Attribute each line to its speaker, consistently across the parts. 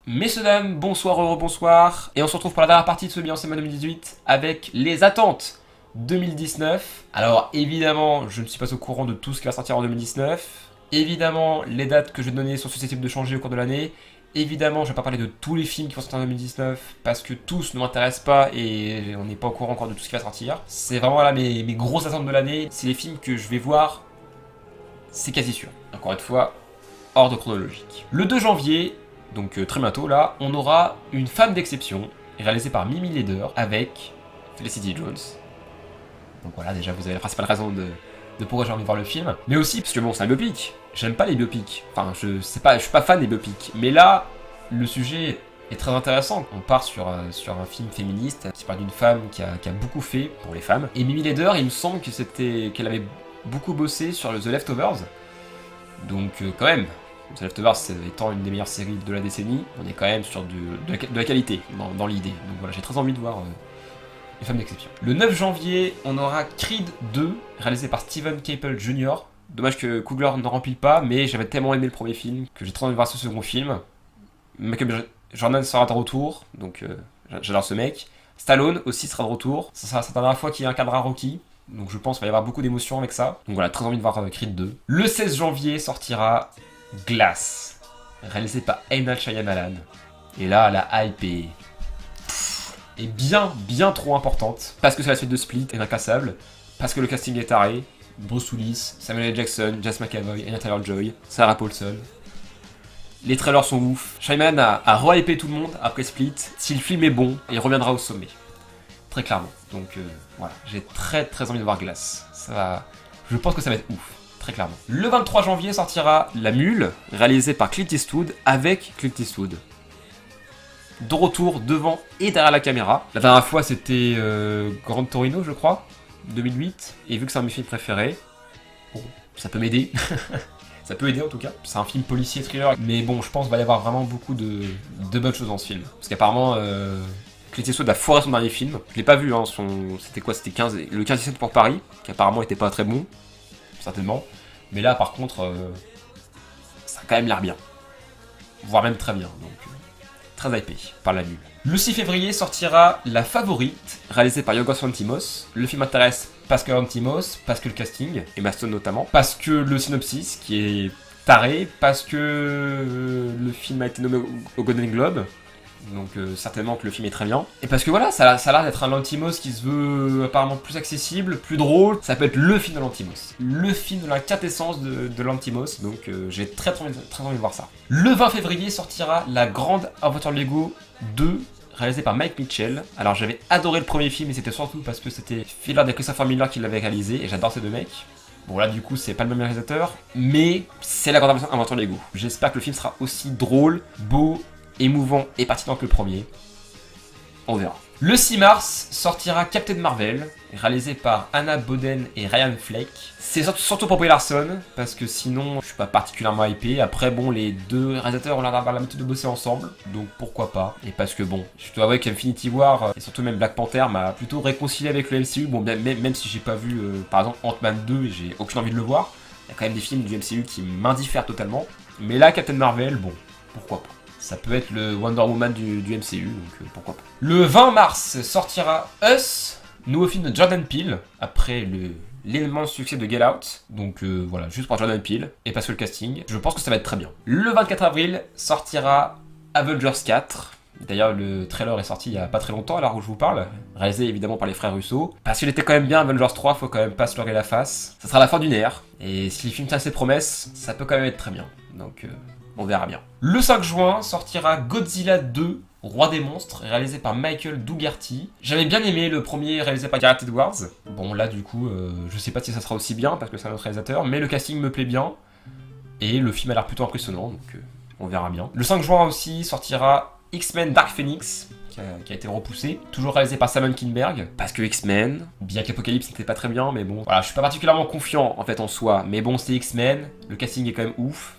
Speaker 1: Messieurs, dames, bonsoir, bonsoir. Et on se retrouve pour la dernière partie de ce Beyoncé Man 2018 avec les attentes 2019. Alors évidemment, je ne suis pas au courant de tout ce qui va sortir en 2019. Évidemment, les dates que je vais donner sont susceptibles de changer au cours de l'année. Évidemment, je ne vais pas parler de tous les films qui vont sortir en 2019 parce que tous ne m'intéressent pas et on n'est pas au courant encore de tout ce qui va sortir. C'est vraiment là mes grosses attentes de l'année. C'est les films que je vais voir, c'est quasi sûr. Encore une fois, ordre chronologique. Le 2 janvier, donc très bientôt là, on aura Une femme d'exception, réalisée par Mimi Leder avec Felicity Jones. Donc voilà, déjà vous avez la principale raison de pourquoi j'ai envie de voir le film. Mais aussi parce que bon, c'est un biopic. J'aime pas les biopics. Enfin, je suis pas fan des biopics. Mais là, le sujet est très intéressant. On part sur un film féministe qui parle d'une femme qui a beaucoup fait pour les femmes. Et Mimi Leder, il me semble qu'elle avait beaucoup bossé sur The Leftovers. Donc quand même, The Leftovers étant une des meilleures séries de la décennie, on est quand même sur de la qualité dans l'idée. Donc voilà, j'ai très envie de voir Une femme d'exception. Le 9 janvier, on aura Creed 2, réalisé par Steven Caple Jr. Dommage que Coogler ne remplit pas, mais j'avais tellement aimé le premier film que j'ai très envie de voir ce second film. Michael Jordan sera de retour, donc j'adore ce mec. Stallone aussi sera de retour. Ça sera la dernière fois qu'il incarnera Rocky. Donc je pense qu'il va y avoir beaucoup d'émotions avec ça. Donc voilà, très envie de voir Creed 2. Le 16 janvier sortira Glass, réalisé par M. Night Shyamalan. Et là, la hype est bien trop importante. Parce que c'est la suite de Split et d'Incassable. Parce que le casting est taré. Bruce Willis, Samuel L. Jackson, Jess McAvoy, Anya Taylor-Joy, Sarah Paulson. Les trailers sont ouf. Shyamalan a re-hypé tout le monde après Split. Si le film est bon, il reviendra au sommet. Très clairement. Donc voilà, j'ai très envie de voir Glass. Je pense que ça va être ouf, très clairement. Le 23 janvier sortira La Mule, réalisée par Clint Eastwood avec Clint Eastwood. De retour devant et derrière la caméra. La dernière fois c'était Grand Torino, je crois, 2008. Et vu que c'est un de mes films préférés, bon, ça peut m'aider. Ça peut aider en tout cas. C'est un film policier thriller, mais bon, je pense qu'il va y avoir vraiment beaucoup de bonnes choses dans ce film. Parce qu'apparemment, Clint Eastwood a foiré son dernier film. Je l'ai pas vu, hein, c'était quoi? C'était le 15-17 pour Paris, qui apparemment était pas très bon, certainement. Mais là, par contre, ça a quand même l'air bien. Voire même très bien, donc très hypé par La Mule. Le 6 février sortira La Favorite, réalisée par Yorgos Lanthimos. Le film m'intéresse parce que Lanthimos, parce que le casting, Emma Stone notamment, parce que le synopsis qui est taré, parce que le film a été nommé au Golden Globe. Donc certainement que le film est très bien. Et parce que voilà, ça a l'air d'être un Lanthimos qui se veut apparemment plus accessible, plus drôle. Ça peut être le film de Lanthimos. Le film de la quintessence de Lanthimos. Donc j'ai très envie de voir ça. Le 20 février sortira La Grande Aventure Lego 2, réalisé par Mike Mitchell. Alors j'avais adoré le premier film et c'était surtout parce que c'était Philard et Christopher Miller qui l'avaient réalisé. Et j'adore ces deux mecs. Bon là du coup c'est pas le même réalisateur, mais c'est La Grande Aventure Lego. J'espère que le film sera aussi drôle, beau, émouvant et pertinent que le premier. On verra. Le 6 mars sortira Captain Marvel, réalisé par Anna Boden et Ryan Fleck. C'est surtout pour Brie Larson, parce que sinon je suis pas particulièrement hypé. Après bon, les deux réalisateurs ont l'air d'avoir l'habitude de bosser ensemble, donc pourquoi pas. Et parce que bon, je dois avouer qu'Infinity War, et surtout même Black Panther, m'a plutôt réconcilié avec le MCU. Bon, même si j'ai pas vu par exemple Ant-Man 2 et j'ai aucune envie de le voir, il y a quand même des films du MCU qui m'indiffèrent totalement. Mais là, Captain Marvel, bon, pourquoi pas. Ça peut être le Wonder Woman du MCU, donc pourquoi pas. Le 20 mars sortira Us, nouveau film de Jordan Peele, après l'immense succès de Get Out. Donc voilà, juste pour Jordan Peele, et parce que le casting, je pense que ça va être très bien. Le 24 avril sortira Avengers 4. D'ailleurs, le trailer est sorti il y a pas très longtemps, à l'heure où je vous parle, réalisé évidemment par les frères Russo. Parce qu'il était quand même bien, Avengers 3, faut quand même pas se leurrer la face. Ça sera la fin d'une ère, et si le film tient ses promesses, ça peut quand même être très bien. Donc on verra bien. Le 5 juin sortira Godzilla 2, Roi des monstres, réalisé par Michael Dougherty. J'avais bien aimé le premier réalisé par Gareth Edwards. Bon là du coup, je sais pas si ça sera aussi bien parce que c'est un autre réalisateur, mais le casting me plaît bien. Et le film a l'air plutôt impressionnant, donc on verra bien. Le 5 juin aussi sortira X-Men Dark Phoenix, qui a été repoussé, toujours réalisé par Simon Kinberg, parce que X-Men, bien qu'Apocalypse n'était pas très bien, mais bon, voilà, je suis pas particulièrement confiant en fait en soi, mais bon, c'est X-Men, le casting est quand même ouf.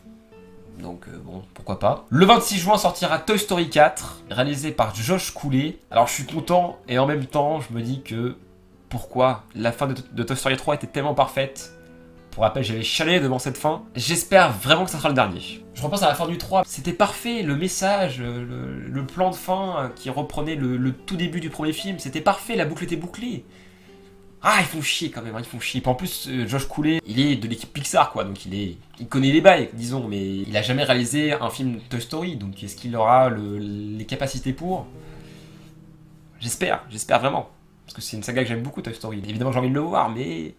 Speaker 1: Donc bon, pourquoi pas. Le 26 juin sortira Toy Story 4, réalisé par Josh Cooley. Alors je suis content, et en même temps, je me dis que... Pourquoi la fin de Toy Story 3 était tellement parfaite. Pour rappel, j'avais chialé devant cette fin. J'espère vraiment que ça sera le dernier. Je repense à la fin du 3. C'était parfait, le message, le plan de fin qui reprenait le tout début du premier film. C'était parfait, la boucle était bouclée. Ah, ils font chier quand même, hein, ils font chier. Puis en plus, Josh Cooley, il est de l'équipe Pixar, quoi, donc il connaît les bails, disons, mais il a jamais réalisé un film Toy Story, donc est-ce qu'il aura les capacités pour? J'espère vraiment. Parce que c'est une saga que j'aime beaucoup, Toy Story. Évidemment, j'ai envie de le voir, mais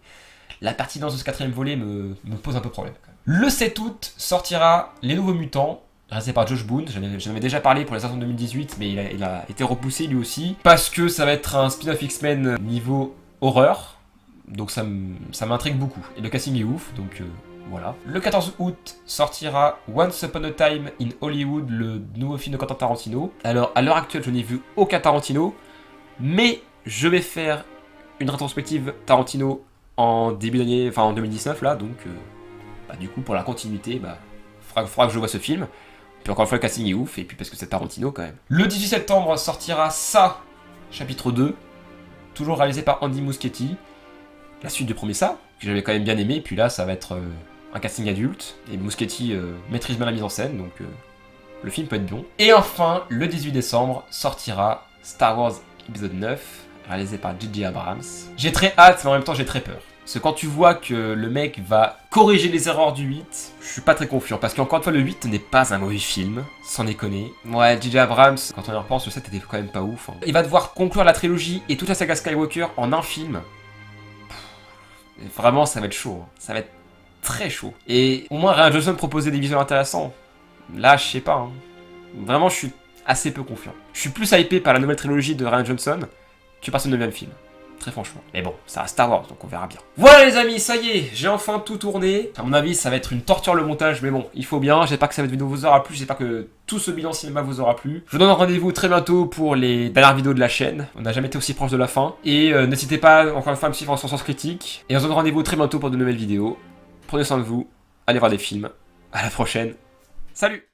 Speaker 1: la pertinence de ce 4ème volet me pose un peu problème. Le 7 août sortira Les Nouveaux Mutants, réalisé par Josh Boone. J'en avais déjà parlé pour les attentes 2018, mais il a été repoussé lui aussi. Parce que ça va être un spin-off X-Men niveau horreur. Donc ça m'intrigue beaucoup. Et le casting est ouf, donc voilà. Le 14 août sortira Once Upon a Time in Hollywood, le nouveau film de Quentin Tarantino. Alors, à l'heure actuelle, je n'ai vu aucun Tarantino, mais je vais faire une rétrospective Tarantino en début d'année, enfin en 2019 là, donc du coup pour la continuité, faudra que je vois ce film. Puis encore une fois le casting est ouf, et puis parce que c'est Tarantino quand même. Le 18 septembre sortira Ça, chapitre 2, toujours réalisé par Andy Muschietti. La suite du premier Ça, que j'avais quand même bien aimé, et puis là ça va être un casting adulte, et Muschietti maîtrise bien la mise en scène, donc le film peut être bon. Et enfin, le 18 décembre sortira Star Wars épisode 9, réalisé par J.J. Abrams. J'ai très hâte, mais en même temps j'ai très peur. Parce que quand tu vois que le mec va corriger les erreurs du 8, je suis pas très confiant. Parce qu'encore une fois, le 8 n'est pas un mauvais film, sans déconner. Ouais, J.J. Abrams, quand on y repense, le 7 était quand même pas ouf. Hein. Il va devoir conclure la trilogie et toute la saga Skywalker en un film. Vraiment, ça va être chaud. Hein. Ça va être très chaud. Et au moins, Rian Johnson proposait des visuels intéressants. Là, je sais pas. Hein. Vraiment, je suis assez peu confiant. Je suis plus hypé par la nouvelle trilogie de Rian Johnson que par ce 9ème film. Très franchement. Mais bon, ça reste Star Wars, donc on verra bien. Voilà les amis, ça y est, j'ai enfin tout tourné. À mon avis, ça va être une torture le montage, mais bon, il faut bien. J'espère que cette vidéo vous aura plu, j'espère que tout ce bilan cinéma vous aura plu. Je vous donne rendez-vous très bientôt pour les dernières vidéos de la chaîne. On n'a jamais été aussi proche de la fin. Et n'hésitez pas, encore une fois, à me suivre sur Sens Critique. Et on se donne rendez-vous très bientôt pour de nouvelles vidéos. Prenez soin de vous, allez voir des films. À la prochaine. Salut!